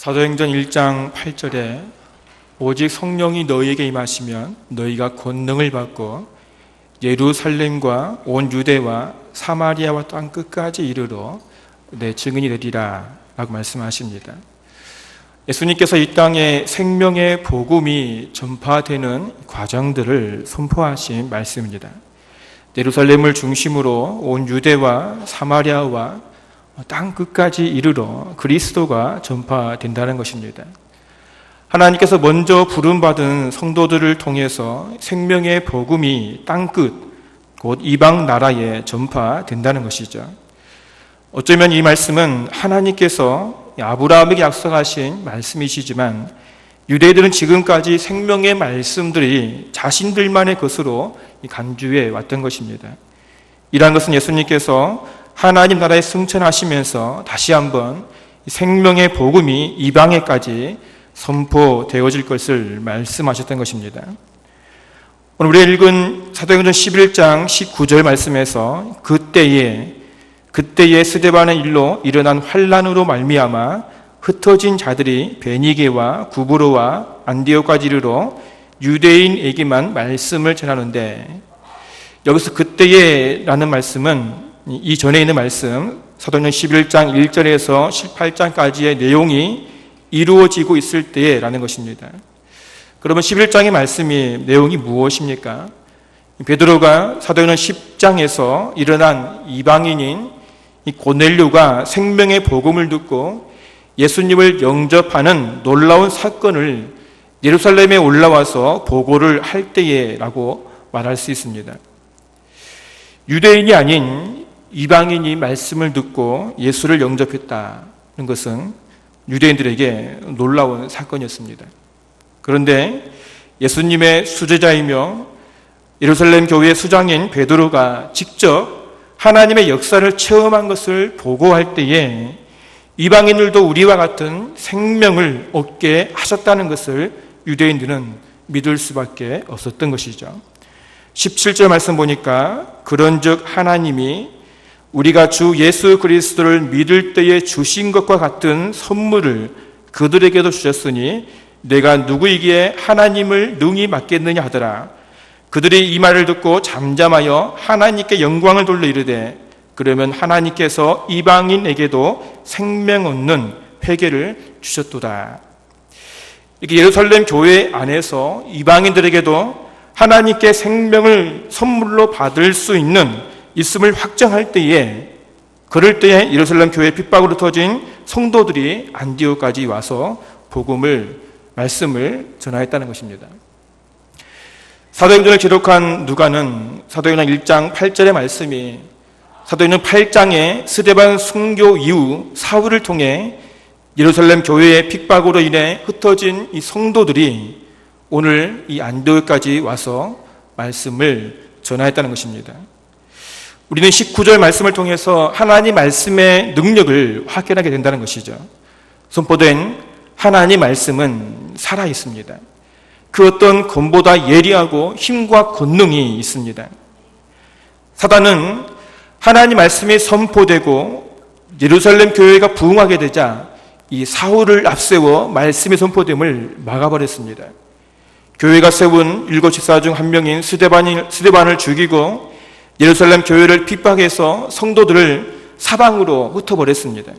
사도행전 1장 8절에 오직 성령이 너희에게 임하시면 너희가 권능을 받고 예루살렘과 온 유대와 사마리아와 땅 끝까지 이르러 내 증인이 되리라 라고 말씀하십니다. 예수님께서 이 땅에 생명의 복음이 전파되는 과정들을 선포하신 말씀입니다. 예루살렘을 중심으로 온 유대와 사마리아와 땅 끝까지 이르러 그리스도가 전파된다는 것입니다. 하나님께서 먼저 부름받은 성도들을 통해서 생명의 복음이 땅끝, 곧 이방 나라에 전파된다는 것이죠. 어쩌면 이 말씀은 하나님께서 아브라함에게 약속하신 말씀이시지만 유대인들은 지금까지 생명의 말씀들이 자신들만의 것으로 간주해 왔던 것입니다. 이러한 것은 예수님께서 하나님 나라에 승천하시면서 다시 한번 생명의 복음이 이방에까지 선포되어질 것을 말씀하셨던 것입니다. 오늘 우리가 읽은 사도행전 11장 19절 말씀에서 그때에 스데반의 일로 일어난 환난으로 말미암아 흩어진 자들이 베니게와 구브로와 안디오까지 이르러 유대인에게만 말씀을 전하는데, 여기서 그때에라는 말씀은 이 전에 있는 말씀 사도행전 11장 1절에서 18장까지의 내용이 이루어지고 있을 때라는 것입니다. 그러면 11장의 말씀이 내용이 무엇입니까? 베드로가 사도행전 10장에서 일어난 이방인인 이 고넬료가 생명의 복음을 듣고 예수님을 영접하는 놀라운 사건을 예루살렘에 올라와서 보고를 할 때라고 말할 수 있습니다. 유대인이 아닌 이방인이 말씀을 듣고 예수를 영접했다는 것은 유대인들에게 놀라운 사건이었습니다. 그런데 예수님의 수제자이며 예루살렘 교회의 수장인 베드로가 직접 하나님의 역사를 체험한 것을 보고할 때에 이방인들도 우리와 같은 생명을 얻게 하셨다는 것을 유대인들은 믿을 수밖에 없었던 것이죠. 17절 말씀 보니까 그런즉 하나님이 우리가 주 예수 그리스도를 믿을 때에 주신 것과 같은 선물을 그들에게도 주셨으니 내가 누구이기에 하나님을 능히 맡겠느냐 하더라. 그들이 이 말을 듣고 잠잠하여 하나님께 영광을 돌려 이르되 그러면 하나님께서 이방인에게도 생명 얻는 회개를 주셨도다. 이렇게 예루살렘 교회 안에서 이방인들에게도 하나님께 생명을 선물로 받을 수 있음을 확정할 때에, 그럴 때에 예루살렘 교회 핍박으로 터진 성도들이 안디오까지 와서 말씀을 전하였다는 것입니다. 사도행전을 기록한 누가는 사도행전 1장 8절의 말씀이 사도행전 8장의 스데반 순교 이후 사울을 통해 예루살렘 교회의 핍박으로 인해 흩어진 이 성도들이 오늘 이 안디오까지 와서 말씀을 전하였다는 것입니다. 우리는 19절 말씀을 통해서 하나님 말씀의 능력을 확인하게 된다는 것이죠. 선포된 하나님 말씀은 살아 있습니다. 그 어떤 검보다 예리하고 힘과 권능이 있습니다. 사단은 하나님 말씀이 선포되고 예루살렘 교회가 부흥하게 되자 이 사울을 앞세워 말씀이 선포됨을 막아버렸습니다. 교회가 세운 7집사 중 한 명인 스데반을 죽이고 예루살렘 교회를 핍박해서 성도들을 사방으로 흩어버렸습니다.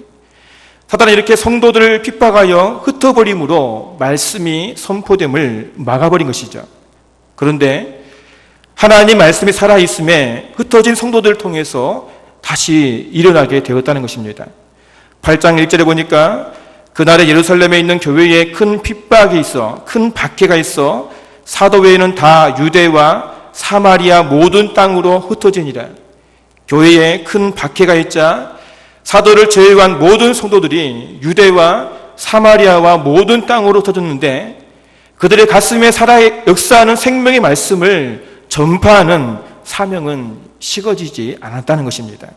사단은 이렇게 성도들을 핍박하여 흩어버림으로 말씀이 선포됨을 막아버린 것이죠. 그런데 하나님 말씀이 살아있음에 흩어진 성도들을 통해서 다시 일어나게 되었다는 것입니다. 8장 1절에 보니까 그날에 예루살렘에 있는 교회에 큰 핍박이 있어, 큰 박해가 있어 사도 외에는 다 유대와 사마리아 모든 땅으로 흩어지니라. 교회에 큰 박해가 있자 사도를 제외한 모든 성도들이 유대와 사마리아와 모든 땅으로 흩어졌는데 그들의 가슴에 살아 역사하는 생명의 말씀을 전파하는 사명은 식어지지 않았다는 것입니다.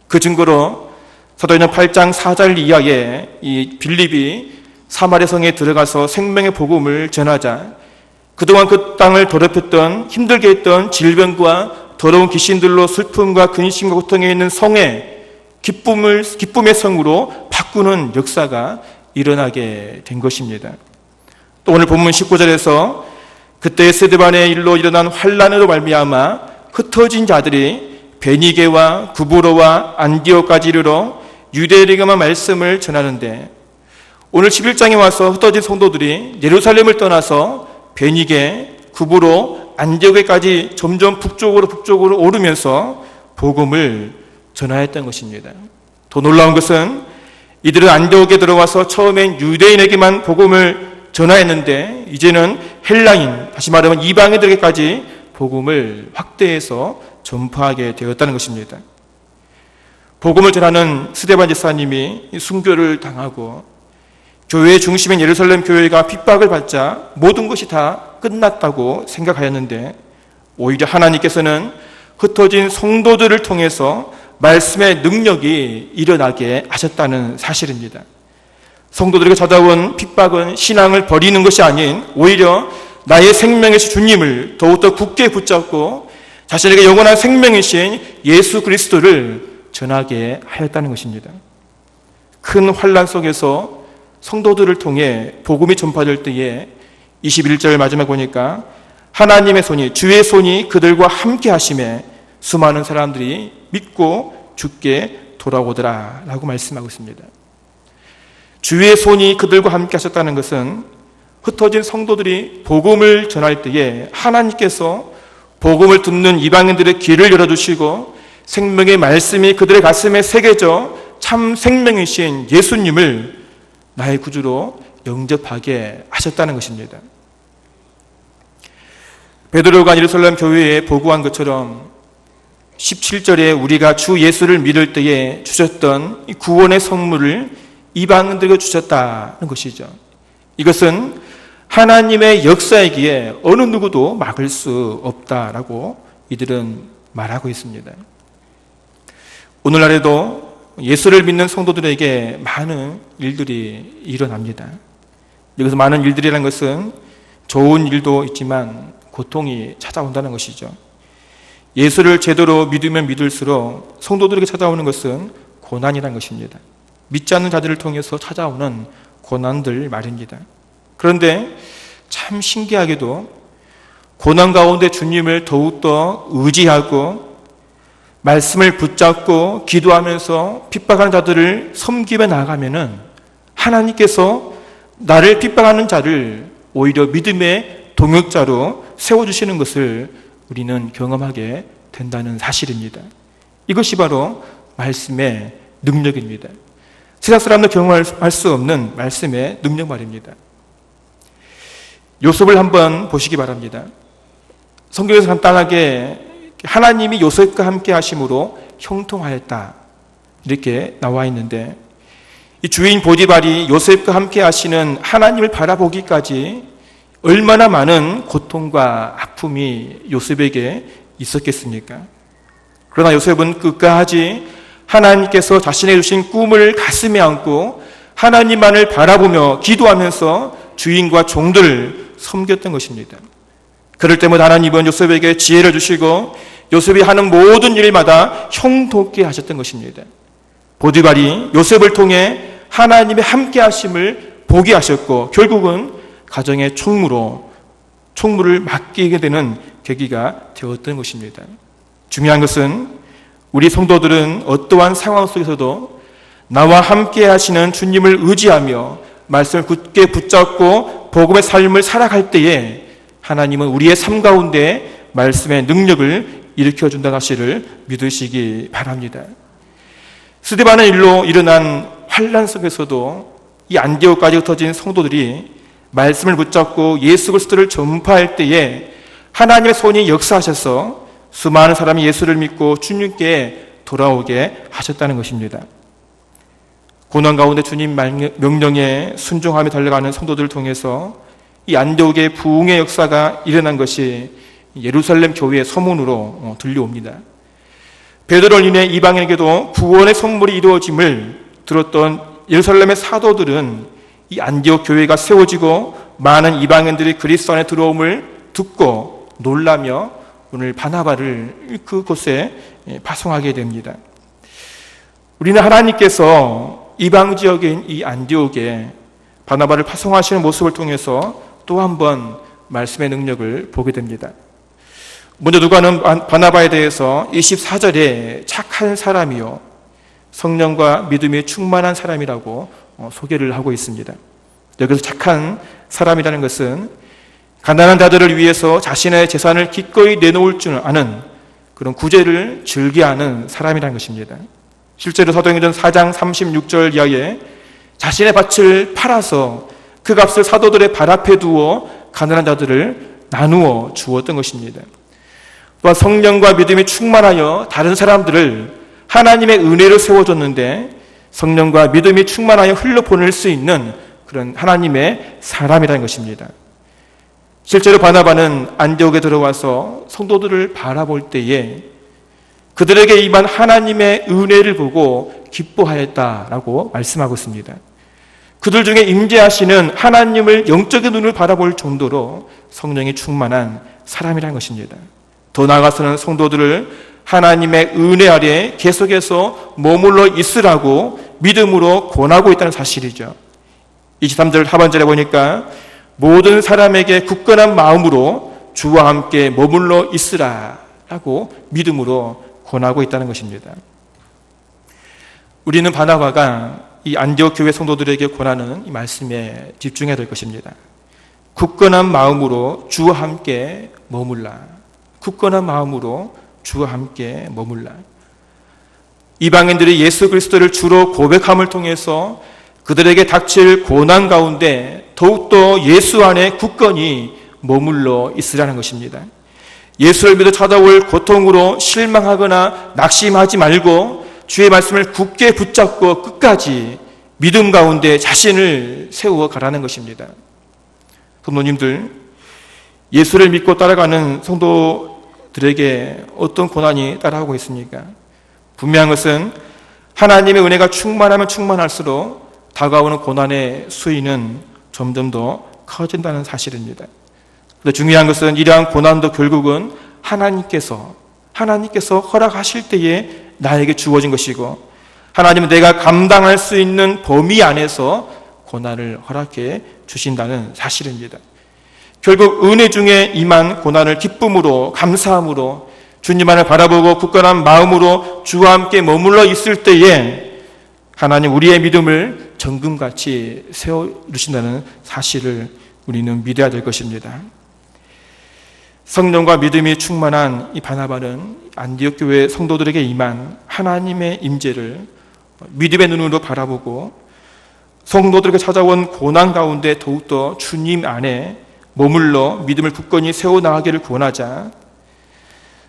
그 증거로 사도행전 8장 4절 이하에 이 빌립이 사마리아 성에 들어가서 생명의 복음을 전하자 그동안 그 땅을 더럽혔던 힘들게 했던 질병과 더러운 귀신들로 슬픔과 근심과 고통에 있는 성에 기쁨의 성으로 바꾸는 역사가 일어나게 된 것입니다. 또 오늘 본문 19절에서 그때 스데반의 일로 일어난 환란으로 말미암아 흩어진 자들이 베니게와 구브로와 안디오까지 이르러 유대에게만 말씀을 전하는데, 오늘 11장에 와서 흩어진 성도들이 예루살렘을 떠나서 베니게, 구브로, 안디오까지 점점 북쪽으로 오르면서 복음을 전하였던 것입니다. 더 놀라운 것은 이들은 안디옥에 들어와서 처음엔 유대인에게만 복음을 전하였는데 이제는 헬라인, 다시 말하면 이방인들에게까지 복음을 확대해서 전파하게 되었다는 것입니다. 복음을 전하는 스데반 집사님이 순교를 당하고 교회의 중심인 예루살렘 교회가 핍박을 받자 모든 것이 다 끝났다고 생각하였는데, 오히려 하나님께서는 흩어진 성도들을 통해서 말씀의 능력이 일어나게 하셨다는 사실입니다. 성도들에게 찾아온 핍박은 신앙을 버리는 것이 아닌 오히려 나의 생명이신 주님을 더욱더 굳게 붙잡고 자신에게 영원한 생명이신 예수 그리스도를 전하게 하였다는 것입니다. 큰 환난 속에서 성도들을 통해 복음이 전파될 때에 21절 마지막에 보니까 하나님의 손이, 주의 손이 그들과 함께 하심에 수많은 사람들이 믿고 주께 돌아오더라 라고 말씀하고 있습니다. 주의 손이 그들과 함께 하셨다는 것은 흩어진 성도들이 복음을 전할 때에 하나님께서 복음을 듣는 이방인들의 귀를 열어주시고 생명의 말씀이 그들의 가슴에 새겨져 참 생명이신 예수님을 나의 구주로 영접하게 하셨다는 것입니다. 베드로가 예루살렘 교회에 보고한 것처럼 17절에 우리가 주 예수를 믿을 때에 주셨던 구원의 선물을 이방인들에게 주셨다는 것이죠. 이것은 하나님의 역사이기에 어느 누구도 막을 수 없다라고 이들은 말하고 있습니다. 오늘날에도 예수를 믿는 성도들에게 많은 일들이 일어납니다. 여기서 많은 일들이라는 것은 좋은 일도 있지만 고통이 찾아온다는 것이죠. 예수를 제대로 믿으면 믿을수록 성도들에게 찾아오는 것은 고난이라는 것입니다. 믿지 않는 자들을 통해서 찾아오는 고난들 말입니다. 그런데 참 신기하게도 고난 가운데 주님을 더욱더 의지하고 말씀을 붙잡고 기도하면서 핍박하는 자들을 섬기며 나아가면은 하나님께서 나를 핍박하는 자를 오히려 믿음의 동역자로 세워주시는 것을 우리는 경험하게 된다는 사실입니다. 이것이 바로 말씀의 능력입니다. 세상 사람도 경험할 수 없는 말씀의 능력 말입니다. 요셉을 한번 보시기 바랍니다. 성경에서 간단하게 하나님이 요셉과 함께 하심으로 형통하였다 이렇게 나와 있는데, 이 주인 보디발이 요셉과 함께 하시는 하나님을 바라보기까지 얼마나 많은 고통과 아픔이 요셉에게 있었겠습니까? 그러나 요셉은 끝까지 하나님께서 자신에게 주신 꿈을 가슴에 안고 하나님만을 바라보며 기도하면서 주인과 종들을 섬겼던 것입니다. 그럴 때마다 하나님은 요셉에게 지혜를 주시고 요셉이 하는 모든 일마다 형통케 하셨던 것입니다. 보디발이 요셉을 통해 하나님의 함께 하심을 보게 하셨고 결국은 가정의 총무를 맡기게 되는 계기가 되었던 것입니다. 중요한 것은 우리 성도들은 어떠한 상황 속에서도 나와 함께 하시는 주님을 의지하며 말씀을 굳게 붙잡고 복음의 삶을 살아갈 때에 하나님은 우리의 삶 가운데 말씀의 능력을 일으켜준다는 사실을 믿으시기 바랍니다. 스데반의 일로 일어난 환난 속에서도 이 안디옥까지 흩어진 성도들이 말씀을 붙잡고 예수 그리스도를 전파할 때에 하나님의 손이 역사하셔서 수많은 사람이 예수를 믿고 주님께 돌아오게 하셨다는 것입니다. 고난 가운데 주님 명령에 순종하며 달려가는 성도들을 통해서 이 안디옥의 부흥의 역사가 일어난 것이 예루살렘 교회의 소문으로 들려옵니다. 베드로를 인해 이방인에게도 구원의 선물이 이루어짐을 들었던 예루살렘의 사도들은 이 안디옥 교회가 세워지고 많은 이방인들이 그리스도 안에 들어옴을 듣고 놀라며 오늘 바나바를 그곳에 파송하게 됩니다. 우리는 하나님께서 이방 지역인 이 안디옥에 바나바를 파송하시는 모습을 통해서 또 한 번 말씀의 능력을 보게 됩니다. 먼저 누가는 바나바에 대해서 24절에 착한 사람이요 성령과 믿음이 충만한 사람이라고 소개를 하고 있습니다. 여기서 착한 사람이라는 것은 가난한 자들을 위해서 자신의 재산을 기꺼이 내놓을 줄 아는 그런 구제를 즐겨하는 사람이라는 것입니다. 실제로 사도행전 4장 36절 이하에 자신의 밭을 팔아서 그 값을 사도들의 발 앞에 두어 가난한 자들을 나누어 주었던 것입니다. 또한 성령과 믿음이 충만하여 다른 사람들을 하나님의 은혜로 세워줬는데 성령과 믿음이 충만하여 흘러보낼 수 있는 그런 하나님의 사람이라는 것입니다. 실제로 바나바는 안디옥에 들어와서 성도들을 바라볼 때에 그들에게 임한 하나님의 은혜를 보고 기뻐하였다라고 말씀하고 있습니다. 그들 중에 임재하시는 하나님을 영적인 눈을 바라볼 정도로 성령이 충만한 사람이라는 것입니다. 더 나아가서는 성도들을 하나님의 은혜 아래 계속해서 머물러 있으라고 믿음으로 권하고 있다는 사실이죠. 23절 하반절에 보니까 모든 사람에게 굳건한 마음으로 주와 함께 머물러 있으라 라고 믿음으로 권하고 있다는 것입니다. 우리는 바나바가 이 안디옥 교회 성도들에게 권하는 이 말씀에 집중해야 될 것입니다. 굳건한 마음으로 주와 함께 머물라. 굳건한 마음으로 주와 함께 머물라. 이방인들이 예수 그리스도를 주로 고백함을 통해서 그들에게 닥칠 고난 가운데 더욱더 예수 안에 굳건히 머물러 있으라는 것입니다. 예수를 믿어 찾아올 고통으로 실망하거나 낙심하지 말고 주의 말씀을 굳게 붙잡고 끝까지 믿음 가운데 자신을 세워 가라는 것입니다. 성도님들, 예수를 믿고 따라가는 성도들에게 어떤 고난이 따라오고 있습니까? 분명한 것은 하나님의 은혜가 충만하면 충만할수록 다가오는 고난의 수위는 점점 더 커진다는 사실입니다. 그런데 중요한 것은 이러한 고난도 결국은 하나님께서 허락하실 때에 나에게 주어진 것이고 하나님은 내가 감당할 수 있는 범위 안에서 고난을 허락해 주신다는 사실입니다. 결국 은혜 중에 임한 고난을 기쁨으로 감사함으로 주님만을 바라보고 굳건한 마음으로 주와 함께 머물러 있을 때에 하나님 우리의 믿음을 정금같이 세워주신다는 사실을 우리는 믿어야 될 것입니다. 성령과 믿음이 충만한 이 바나바는 안디옥 교회 성도들에게 임한 하나님의 임재를 믿음의 눈으로 바라보고 성도들에게 찾아온 고난 가운데 더욱더 주님 안에 머물러 믿음을 굳건히 세워나가기를 권하자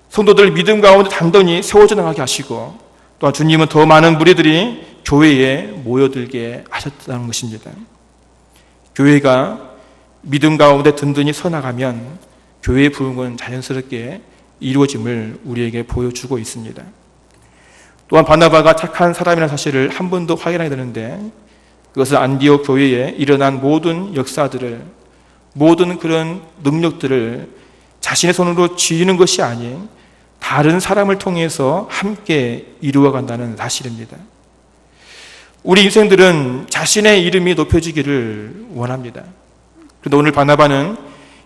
성도들 믿음 가운데 단단히 세워져 나가게 하시고 또한 주님은 더 많은 무리들이 교회에 모여들게 하셨다는 것입니다. 교회가 믿음 가운데 든든히 서나가면 교회의 부흥은 자연스럽게 이루어짐을 우리에게 보여주고 있습니다. 또한 바나바가 착한 사람이라는 사실을 한 번 더 확인하게 되는데 그것은 안디옥 교회에 일어난 모든 역사들을 모든 그런 능력들을 자신의 손으로 쥐는 것이 아닌 다른 사람을 통해서 함께 이루어간다는 사실입니다. 우리 인생들은 자신의 이름이 높여지기를 원합니다. 그런데 오늘 바나바는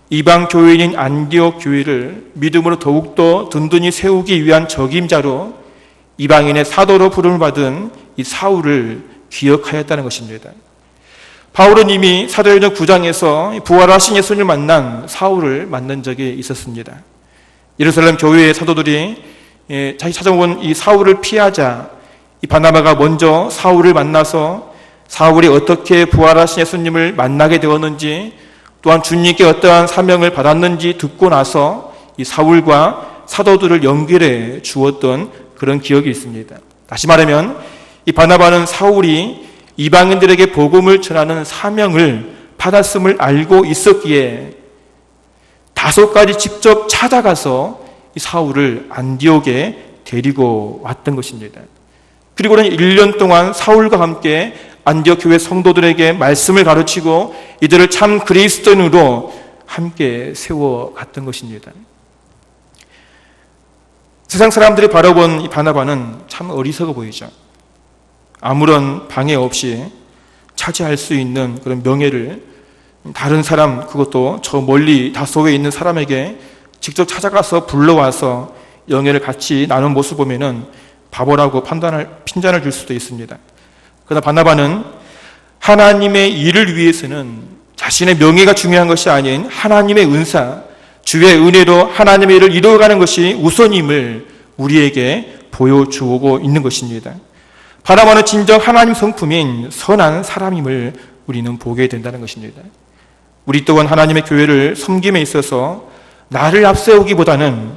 이방 교회인 안디옥 교회를 믿음으로 더욱더 든든히 세우기 위한 적임자로 이방인의 사도로 부름을 받은 이 사울을 기억하였다는 것입니다. 바울은 이미 사도행전 9장에서 부활하신 예수님을 만난 사울을 만난 적이 있었습니다. 예루살렘 교회의 사도들이 자기 찾아온 이 사울을 피하자 이 바나바가 먼저 사울을 만나서 사울이 어떻게 부활하신 예수님을 만나게 되었는지 또한 주님께 어떠한 사명을 받았는지 듣고 나서 이 사울과 사도들을 연결해 주었던 그런 기억이 있습니다. 다시 말하면 이 바나바는 사울이 이방인들에게 복음을 전하는 사명을 받았음을 알고 있었기에 5가지 직접 찾아가서 이 사울을 안디옥에 데리고 왔던 것입니다. 그리고는 1년 동안 사울과 함께 안디옥 교회 성도들에게 말씀을 가르치고 이들을 참 그리스도인으로 함께 세워갔던 것입니다. 세상 사람들이 바라본 이 바나바는 참 어리석어 보이죠. 아무런 방해 없이 차지할 수 있는 그런 명예를 다른 사람, 그것도 저 멀리 다소에 있는 사람에게 직접 찾아가서 불러와서 영예를 같이 나눈 모습 보면은 바보라고 핀잔을 줄 수도 있습니다. 그러나 바나바는 하나님의 일을 위해서는 자신의 명예가 중요한 것이 아닌 하나님의 은사, 주의 은혜로 하나님의 일을 이루어가는 것이 우선임을 우리에게 보여주고 있는 것입니다. 바나바는 진정 하나님 성품인 선한 사람임을 우리는 보게 된다는 것입니다. 우리 또한 하나님의 교회를 섬김에 있어서 나를 앞세우기보다는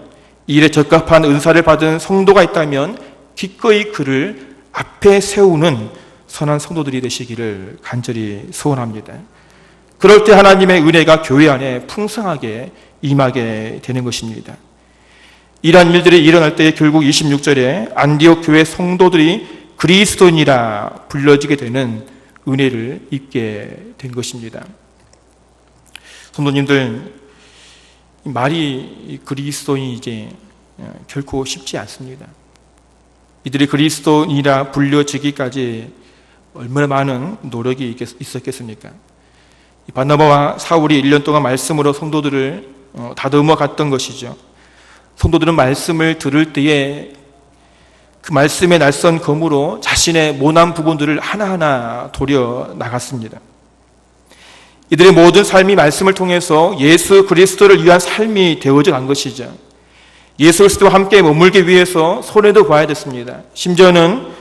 이 일에 적합한 은사를 받은 성도가 있다면 기꺼이 그를 앞에 세우는 선한 성도들이 되시기를 간절히 소원합니다. 그럴 때 하나님의 은혜가 교회 안에 풍성하게 임하게 되는 것입니다. 이러한 일들이 일어날 때 결국 26절에 안디옥 교회 성도들이 그리스도인이라 불려지게 되는 은혜를 입게 된 것입니다. 성도님들, 말이 그리스도인이지 결코 쉽지 않습니다. 이들이 그리스도인이라 불려지기까지 얼마나 많은 노력이 있었겠습니까? 바나바와 사울이 1년 동안 말씀으로 성도들을 다듬어 갔던 것이죠. 성도들은 말씀을 들을 때에 그 말씀의 날선 검으로 자신의 모난 부분들을 하나하나 도려 나갔습니다. 이들의 모든 삶이 말씀을 통해서 예수 그리스도를 위한 삶이 되어져 간 것이죠. 예수 그리스도와 함께 머물기 위해서 손해도 봐야 됐습니다. 심지어는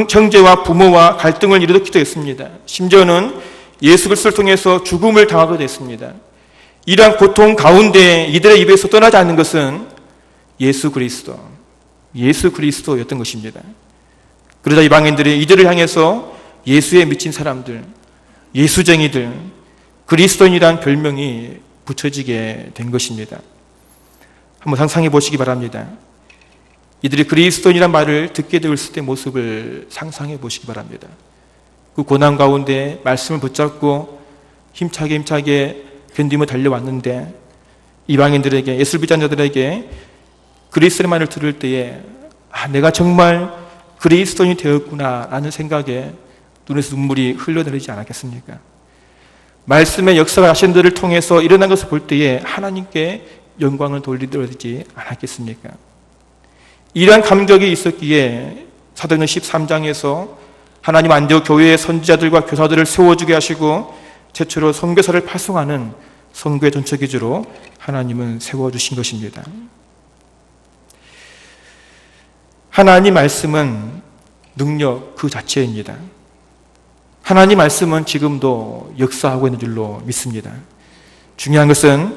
형제와 부모와 갈등을 일으키기도 했습니다. 심지어는 예수 그리스도를 통해서 죽음을 당하게 됐습니다. 이러한 고통 가운데 이들의 입에서 떠나지 않는 것은 예수 그리스도였던 것입니다. 그러자 이방인들이 이들을 향해서 예수에 미친 사람들, 예수쟁이들, 그리스도인이란 별명이 붙여지게 된 것입니다. 한번 상상해 보시기 바랍니다. 이들이 그리스도인이란 말을 듣게 되었을 때 모습을 상상해 보시기 바랍니다. 그 고난 가운데 말씀을 붙잡고 힘차게 견디며 달려왔는데 이방인들에게, 예수를 믿지 않는 자들에게 그리스도의 말을 들을 때에 내가 정말 그리스도인이 되었구나 라는 생각에 눈에서 눈물이 흘러내리지 않았겠습니까? 말씀의 역사가 하신들을 통해서 일어난 것을 볼 때에 하나님께 영광을 돌리지 않았겠습니까? 이러한 감격이 있었기에 사도행전 13장에서 하나님 안디옥 교회의 선지자들과 교사들을 세워주게 하시고 최초로 선교사를 파송하는 선교의 전처기주로 하나님은 세워주신 것입니다. 하나님 말씀은 능력 그 자체입니다. 하나님 말씀은 지금도 역사하고 있는 줄로 믿습니다. 중요한 것은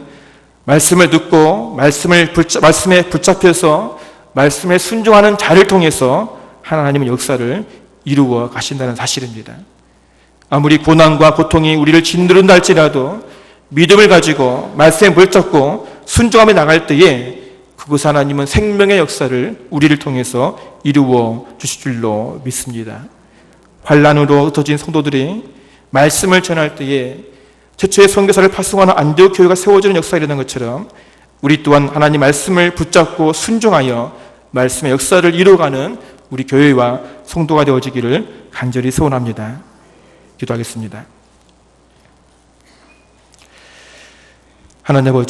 말씀을 듣고 말씀에 붙잡혀서 말씀에 순종하는 자를 통해서 하나님은 역사를 이루어 가신다는 사실입니다. 아무리 고난과 고통이 우리를 짓누른다 할지라도 믿음을 가지고 말씀에 붙잡고 순종하며 나갈 때에 그곳 하나님은 생명의 역사를 우리를 통해서 이루어 주실 줄로 믿습니다. 환난으로 흩어진 성도들이 말씀을 전할 때에 최초의 선교사를 파송하는 안디옥 교회가 세워지는 역사가 일어난 것처럼 우리 또한 하나님 말씀을 붙잡고 순종하여 말씀의 역사를 이루어가는 우리 교회와 성도가 되어지기를 간절히 소원합니다. 기도하겠습니다. 하나님 아버지,